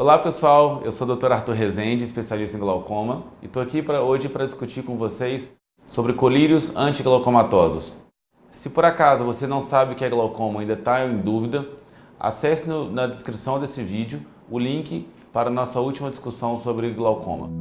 Olá pessoal, eu sou o Dr. Arthur Rezende, especialista em glaucoma, e estou aqui hoje para discutir com vocês sobre colírios antiglaucomatosos. Se por acaso você não sabe o que é glaucoma e ainda está em dúvida, acesse na descrição desse vídeo o link para a nossa última discussão sobre glaucoma.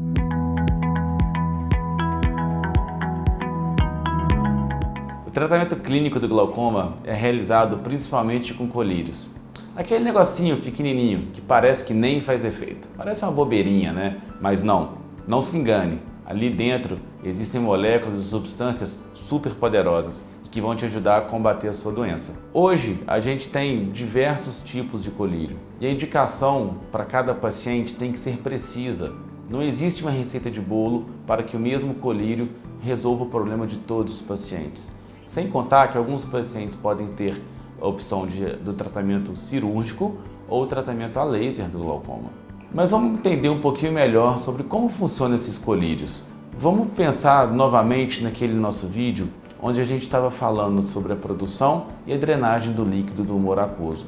O tratamento clínico do glaucoma é realizado principalmente com colírios. Aquele negocinho pequenininho que parece que nem faz efeito. Parece uma bobeirinha, né? Mas não se engane. Ali dentro existem moléculas e substâncias super poderosas que vão te ajudar a combater a sua doença. Hoje a gente tem diversos tipos de colírio e a indicação para cada paciente tem que ser precisa. Não existe uma receita de bolo para que o mesmo colírio resolva o problema de todos os pacientes. Sem contar que alguns pacientes podem ter a opção do tratamento cirúrgico ou tratamento a laser do glaucoma. Mas vamos entender um pouquinho melhor sobre como funcionam esses colírios. Vamos pensar novamente naquele nosso vídeo onde a gente estava falando sobre a produção e a drenagem do líquido do humor aquoso.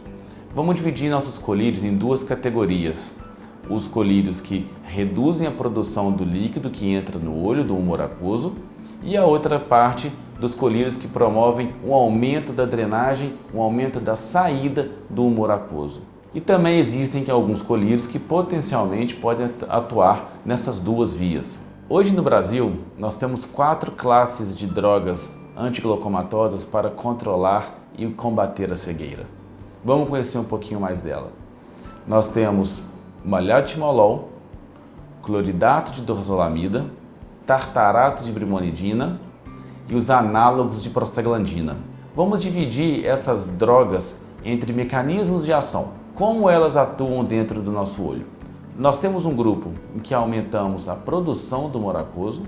Vamos dividir nossos colírios em duas categorias. Os colírios que reduzem a produção do líquido que entra no olho do humor aquoso e a outra parte dos colírios que promovem um aumento da drenagem, um aumento da saída do humor aquoso. E também existem alguns colírios que potencialmente podem atuar nessas duas vias. Hoje no Brasil, nós temos 4 classes de drogas antiglaucomatosas para controlar e combater a cegueira. Vamos conhecer um pouquinho mais dela. Nós temos malhatimolol, cloridato de dorzolamida, tartarato de brimonidina e os análogos de prostaglandina. Vamos dividir essas drogas entre mecanismos de ação. Como elas atuam dentro do nosso olho? Nós temos um grupo em que aumentamos a produção do humor aquoso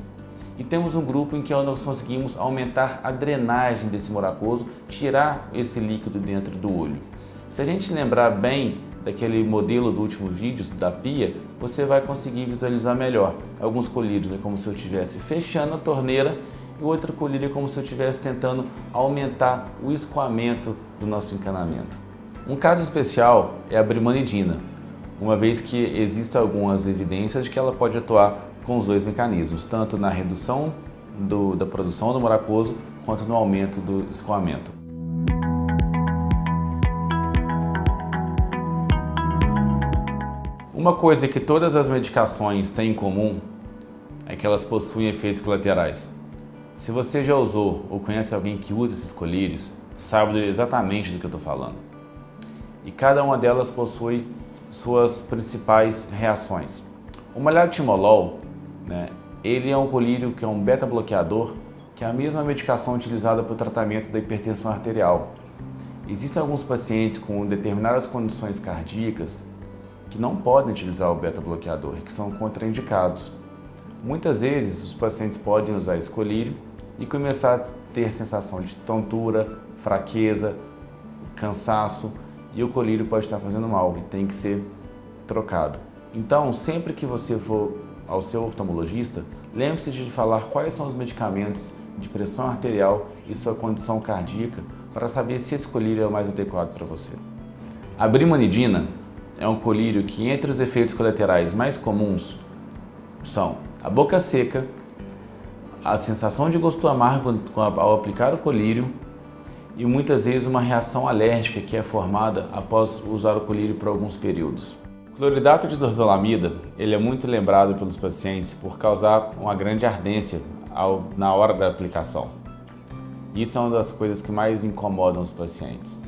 e temos um grupo em que nós conseguimos aumentar a drenagem desse humor aquoso, tirar esse líquido dentro do olho. Se a gente lembrar bem daquele modelo do último vídeo da pia, você vai conseguir visualizar melhor. Alguns colírios é como se eu estivesse fechando a torneira e o outro colírio é como se eu estivesse tentando aumentar o escoamento do nosso encanamento. Um caso especial é a brimonidina, uma vez que existem algumas evidências de que ela pode atuar com os dois mecanismos, tanto na redução da produção do humor aquoso quanto no aumento do escoamento. Uma coisa que todas as medicações têm em comum é que elas possuem efeitos colaterais. Se você já usou ou conhece alguém que usa esses colírios, sabe exatamente do que eu estou falando. E cada uma delas possui suas principais reações. O malhatimolol, ele é um colírio que é um beta-bloqueador, que é a mesma medicação utilizada para o tratamento da hipertensão arterial. Existem alguns pacientes com determinadas condições cardíacas que não podem utilizar o beta-bloqueador, que são contraindicados. Muitas vezes os pacientes podem usar esse colírio e começar a ter sensação de tontura, fraqueza, cansaço, e o colírio pode estar fazendo mal e tem que ser trocado. Então, sempre que você for ao seu oftalmologista, lembre-se de falar quais são os medicamentos de pressão arterial e sua condição cardíaca para saber se esse colírio é o mais adequado para você. A brimonidina é um colírio que, entre os efeitos colaterais mais comuns, são a boca seca, a sensação de gosto amargo ao aplicar o colírio e muitas vezes uma reação alérgica que é formada após usar o colírio por alguns períodos. O cloridato de dorzolamida ele é muito lembrado pelos pacientes por causar uma grande ardência na hora da aplicação. Isso é uma das coisas que mais incomodam os pacientes.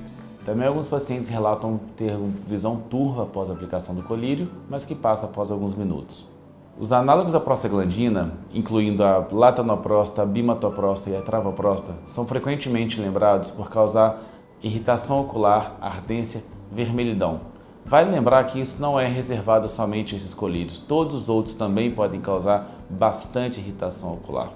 Também alguns pacientes relatam ter visão turva após a aplicação do colírio, mas que passa após alguns minutos. Os análogos da prostaglandina, incluindo a latanoprosta, a bimatoprosta e a travoprosta, são frequentemente lembrados por causar irritação ocular, ardência, vermelhidão. Vale lembrar que isso não é reservado somente a esses colírios, todos os outros também podem causar bastante irritação ocular.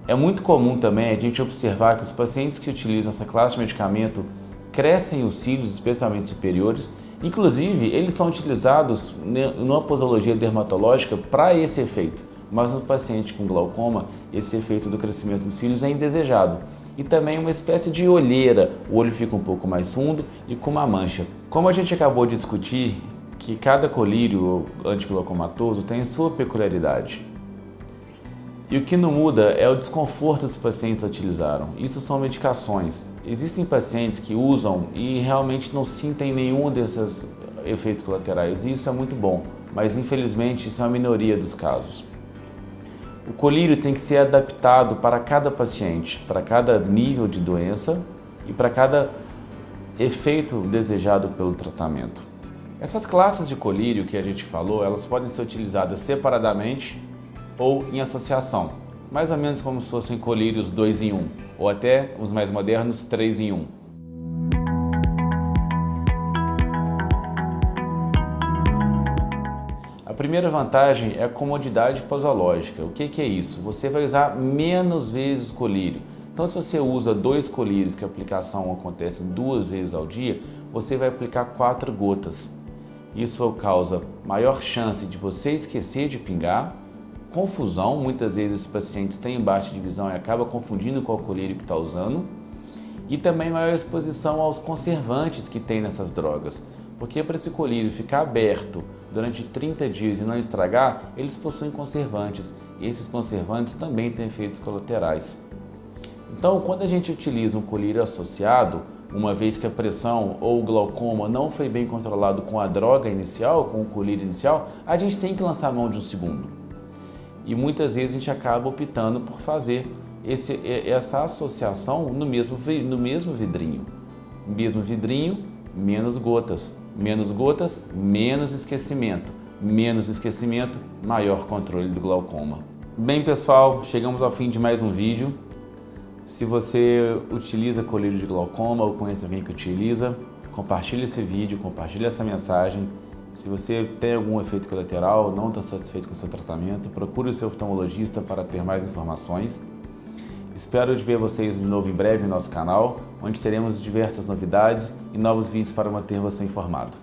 É muito comum também a gente observar que os pacientes que utilizam essa classe de medicamento crescem os cílios, especialmente superiores. Inclusive, eles são utilizados numa posologia dermatológica para esse efeito, mas no paciente com glaucoma, esse efeito do crescimento dos cílios é indesejado. E também uma espécie de olheira, o olho fica um pouco mais fundo e com uma mancha. Como a gente acabou de discutir, que cada colírio antiglaucomatoso tem sua peculiaridade. E o que não muda é o desconforto dos pacientes utilizaram. Isso são medicações. Existem pacientes que usam e realmente não sentem nenhum desses efeitos colaterais, e isso é muito bom, mas infelizmente isso é uma minoria dos casos. O colírio tem que ser adaptado para cada paciente, para cada nível de doença e para cada efeito desejado pelo tratamento. Essas classes de colírio que a gente falou, elas podem ser utilizadas separadamente ou em associação, mais ou menos como se fossem colírios 2 em 1, ou até os mais modernos 3 em 1. A primeira vantagem é a comodidade posológica. O que é isso? Você vai usar menos vezes o colírio. Então, se você usa 2 colírios, que a aplicação acontece 2 vezes ao dia, você vai aplicar 4 gotas. Isso causa maior chance de você esquecer de pingar, confusão, muitas vezes os pacientes têm baixa de visão e acabam confundindo qual colírio que está usando, e também maior exposição aos conservantes que tem nessas drogas, porque para esse colírio ficar aberto durante 30 dias e não estragar, eles possuem conservantes, e esses conservantes também têm efeitos colaterais. Então, quando a gente utiliza um colírio associado, uma vez que a pressão ou o glaucoma não foi bem controlado com a droga inicial, com o colírio inicial, a gente tem que lançar a mão de um segundo. E muitas vezes a gente acaba optando por fazer essa associação no mesmo vidrinho. Mesmo vidrinho, menos gotas. Menos gotas, menos esquecimento. Menos esquecimento, maior controle do glaucoma. Bem, pessoal, chegamos ao fim de mais um vídeo. Se você utiliza colírio de glaucoma ou conhece alguém que utiliza, compartilhe esse vídeo, compartilhe essa mensagem. Se você tem algum efeito colateral, não está satisfeito com o seu tratamento, procure o seu oftalmologista para ter mais informações. Espero ver vocês de novo em breve no nosso canal, onde teremos diversas novidades e novos vídeos para manter você informado.